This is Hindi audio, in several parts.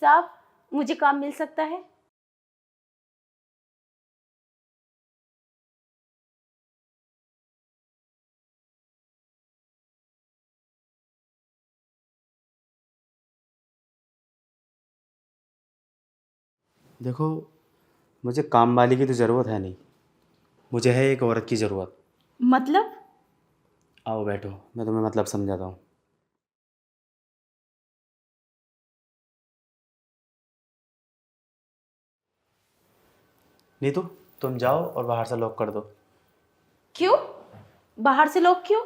साहब, मुझे काम मिल सकता है? देखो, मुझे काम वाली की तो ज़रूरत है नहीं, मुझे है एक औरत की ज़रूरत। मतलब? आओ बैठो, मैं तुम्हें मतलब समझाता हूँ। नीतू, तुम जाओ और बाहर से लॉक कर दो। क्यों? बाहर से लोग क्यों?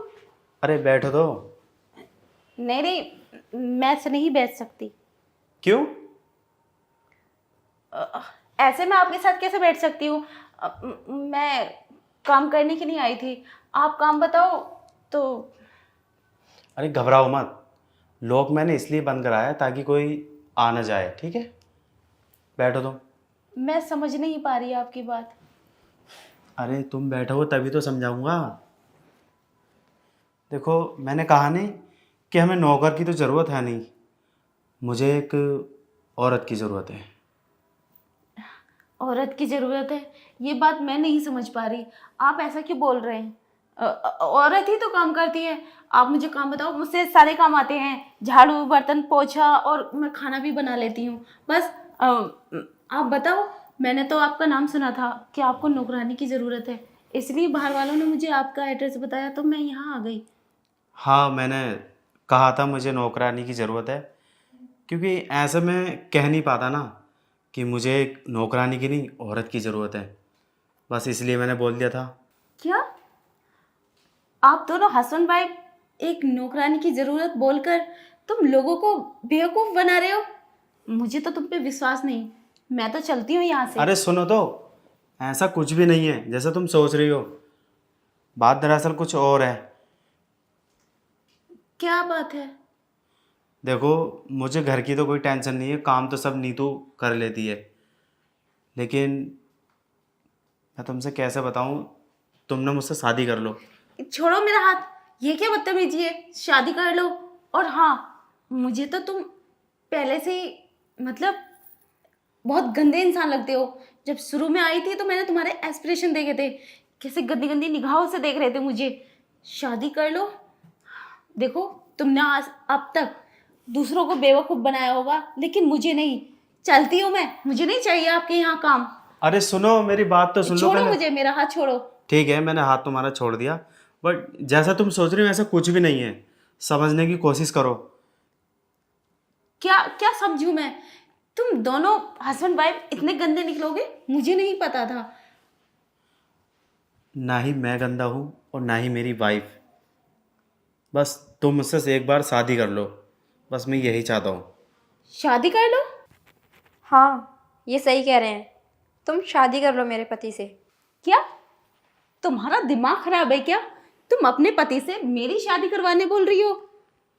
अरे बैठो तो। नहीं नहीं, मैं ऐसे नहीं बैठ सकती। क्यों? ऐसे मैं आपके साथ कैसे बैठ सकती हूँ? मैं काम करने के लिए आई थी। आप काम बताओ तो। अरे घबराओ मत, लॉक मैंने इसलिए बंद कराया है ताकि कोई आ ना जाए, ठीक है? बैठो तुम। मैं समझ नहीं पा रही आपकी बात। अरे तुम बैठो हो तभी तो समझाऊंगा। देखो, मैंने कहा नहीं कि हमें नौकर की तो ज़रूरत है नहीं, मुझे एक औरत की ज़रूरत है। औरत की ज़रूरत है? ये बात मैं नहीं समझ पा रही। आप ऐसा क्यों बोल रहे हैं? औरत ही तो काम करती है। आप मुझे काम बताओ। मुझसे सारे काम आते हैं, झाड़ू, बर्तन, पोछा, और मैं खाना भी बना लेती हूँ। बस आप बताओ। मैंने तो आपका नाम सुना था कि आपको नौकरानी की ज़रूरत है, इसलिए बाहर वालों ने मुझे आपका एड्रेस बताया तो मैं यहाँ आ गई। हाँ, मैंने कहा था मुझे नौकरानी की ज़रूरत है, क्योंकि ऐसे मैं कह नहीं पाता ना कि मुझे एक नौकरानी की नहीं औरत की ज़रूरत है, बस इसलिए मैंने बोल दिया था। क्या आप दोनों हस्बैंड वाइफ एक नौकरानी की ज़रूरत बोलकर तुम लोगों को बेवकूफ़ बना रहे हो? मुझे तो तुम पे विश्वास नहीं। मैं तो चलती हूँ यहाँ से। अरे सुनो तो, ऐसा कुछ भी नहीं है जैसा तुम सोच रही हो, बात दरअसल कुछ और है। क्या बात है? देखो, मुझे घर की तो कोई टेंशन नहीं है, काम तो सब नीतू कर लेती है, लेकिन मैं तुमसे कैसे बताऊँ, तुम ना मुझसे शादी कर लो। छोड़ो मेरा हाथ। ये क्या बदतमीजी है? शादी कर लो। और हाँ, मुझे तो तुम पहले से ही मतलब बहुत गंदे इंसान लगते हो। जब शुरू में आई थी तो मैंने तुम्हारे एस्पिरेशन देखे थे, कैसे गंदी गंदी निगाहों से देख रहे थे मुझे। शादी कर लो। देखो, तुमने आज अब तक दूसरों को बेवकूफ़ बनाया होगा, लेकिन मुझे नहीं। चलती हूँ मैं, मुझे नहीं चाहिए आपके यहाँ काम। अरे सुनो, मेरी बात तो सुन लो छोड़ो पहले। मुझे, मेरा हाथ छोड़ो। ठीक है, मैंने हाथ तुम्हारा छोड़ दिया, बट जैसा तुम सोच रही हो ऐसा कुछ भी नहीं है, समझने की कोशिश करो। क्या क्या समझूं मैं? तुम दोनों हस्बैंड वाइफ इतने गंदे निकलोगे, मुझे नहीं पता था। ना ही मैं गंदा हूँ और ना ही मेरी वाइफ, बस तुम मुझसे से एक बार शादी कर लो, बस मैं यही चाहता हूँ। शादी कर लो? हाँ, ये सही कह रहे हैं। तुम शादी कर लो मेरे पति से। क्या तुम्हारा दिमाग खराब है क्या? तुम अपने पति से मेरी शादी करवाने बोल रही हो?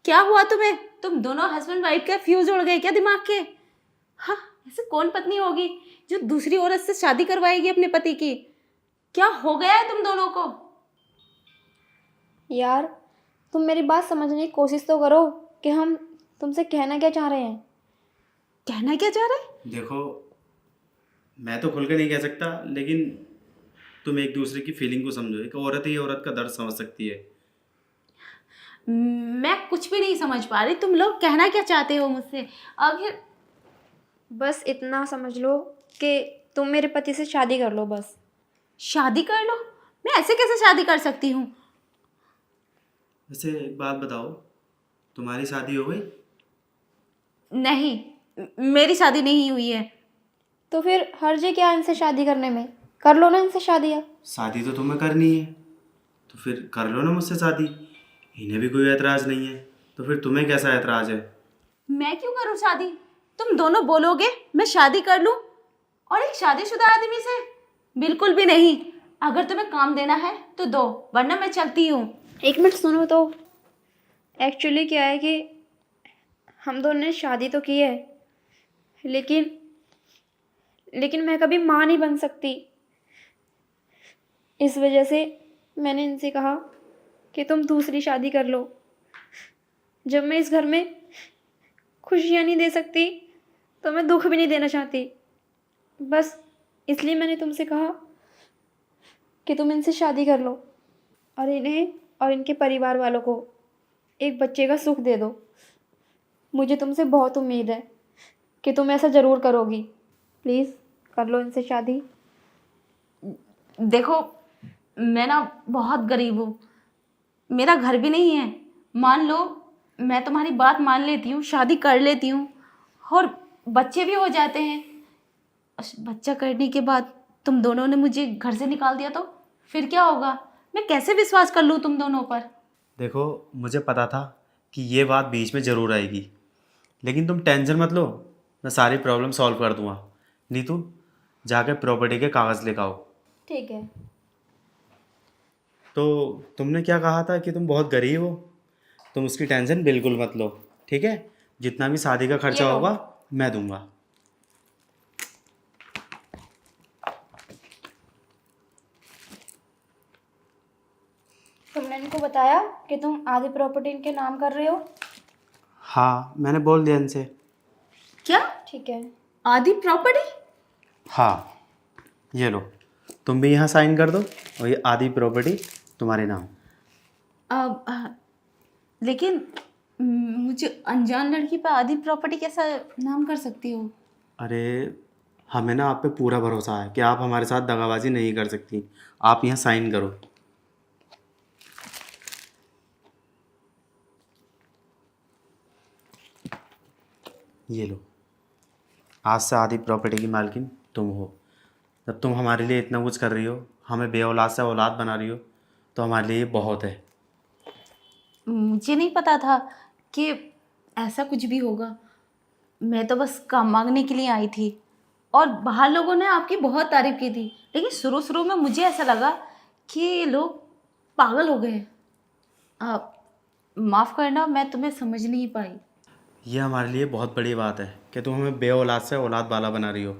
क्या हुआ तुम्हें? तुम दोनों हस्बैंड वाइफ का फ्यूज उड़ गए क्या दिमाग के? हाँ, ऐसे कौन पत्नी होगी जो दूसरी औरत से शादी करवाएगी अपने पति की? क्या हो गया है तुम दोनों को? यार, तुम मेरी बात समझने की कोशिश तो करो कि हम तुमसे कहना क्या चाह रहे हैं। कहना क्या चाह रहे? देखो, मैं तो खुल के नहीं कह सकता, लेकिन तुम एक दूसरे की फीलिंग को समझो, एक औरत ही औरत का दर्द समझ सकती है। मैं कुछ भी नहीं समझ पा रही। तुम लोग कहना क्या चाहते हो मुझसे आखिर? बस इतना समझ लो कि तुम मेरे पति से शादी कर लो बस। शादी कर लो? मैं ऐसे कैसे शादी कर सकती हूँ? वैसे एक बात बताओ, तुम्हारी शादी हो गई? नहीं, मेरी शादी नहीं हुई है। तो फिर हर्ज है क्या इनसे शादी करने में? कर लो ना इनसे शादी अब। शादी तो तुम्हें करनी है, तो फिर कर लो ना मुझसे शादी, इन्हें भी कोई एतराज़ नहीं है, तो फिर तुम्हें कैसा एतराज़ है? मैं क्यों करूँ शादी? तुम दोनों बोलोगे मैं शादी कर लूँ, और एक शादीशुदा आदमी से? बिल्कुल भी नहीं। अगर तुम्हें काम देना है तो दो, वरना मैं चलती हूँ। एक मिनट सुनो तो। एक्चुअली क्या है कि हम दोनों ने शादी तो की है, लेकिन लेकिन मैं कभी माँ नहीं बन सकती। इस वजह से मैंने इनसे कहा कि तुम दूसरी शादी कर लो। जब मैं इस घर में खुशियाँ नहीं दे सकती, तो मैं दुख भी नहीं देना चाहती। बस इसलिए मैंने तुमसे कहा कि तुम इनसे शादी कर लो और इन्हें और इनके परिवार वालों को एक बच्चे का सुख दे दो। मुझे तुमसे बहुत उम्मीद है कि तुम ऐसा ज़रूर करोगी। प्लीज़ कर लो इनसे शादी। देखो, मैं ना बहुत गरीब हूँ, मेरा घर भी नहीं है। मान लो मैं तुम्हारी बात मान लेती हूँ, शादी कर लेती हूँ और बच्चे भी हो जाते हैं। बच्चा करने के बाद तुम दोनों ने मुझे घर से निकाल दिया तो फिर क्या होगा? मैं कैसे विश्वास कर लूँ तुम दोनों पर? देखो, मुझे पता था कि ये बात बीच में ज़रूर आएगी, लेकिन तुम टेंशन मत लो, मैं सारी प्रॉब्लम सॉल्व कर दूंगा। नीतू, जाके प्रॉपर्टी के कागज़ लेकर आओ। ठीक है। तो तुमने क्या कहा था कि तुम बहुत गरीब हो? तुम उसकी टेंशन बिल्कुल मत लो, ठीक है? जितना भी शादी का खर्चा ये लो। होगा मैं दूंगा। तुमने इनको बताया कि तुम आधी प्रॉपर्टी इनके नाम कर रहे हो? हाँ, मैंने बोल दिया इनसे। क्या? ठीक है। आधी प्रॉपर्टी? हाँ, ये लो, तुम भी यहाँ साइन कर दो और ये आधी प्रॉपर्टी तुम्हारे नाम। लेकिन मुझे अनजान लड़की पर आधी प्रॉपर्टी कैसा नाम कर सकती हो? अरे, हमें ना आप पे पूरा भरोसा है कि आप हमारे साथ दगाबाजी नहीं कर सकती। आप यहाँ साइन करो। ये लो, आज से आधी प्रॉपर्टी की मालकिन तुम हो। जब तुम हमारे लिए इतना कुछ कर रही हो, हमें बे औलाद से औलाद बना रही हो, तो हमारे लिए ये बहुत है। मुझे नहीं पता था कि ऐसा कुछ भी होगा। मैं तो बस काम मांगने के लिए आई थी और बाहर लोगों ने आपकी बहुत तारीफ की थी, लेकिन शुरू शुरू में मुझे ऐसा लगा कि ये लोग पागल हो गए। माफ़ करना, मैं तुम्हें समझ नहीं पाई। ये हमारे लिए बहुत बड़ी बात है कि तुम हमें बे औलाद से औलाद वाला बना रही हो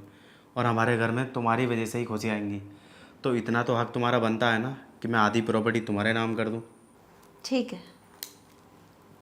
और हमारे घर में तुम्हारी वजह से ही खुशी आएंगी। तो इतना तो हक तुम्हारा बनता है ना कि मैं आधी प्रॉपर्टी तुम्हारे नाम कर दूँ। ठीक है।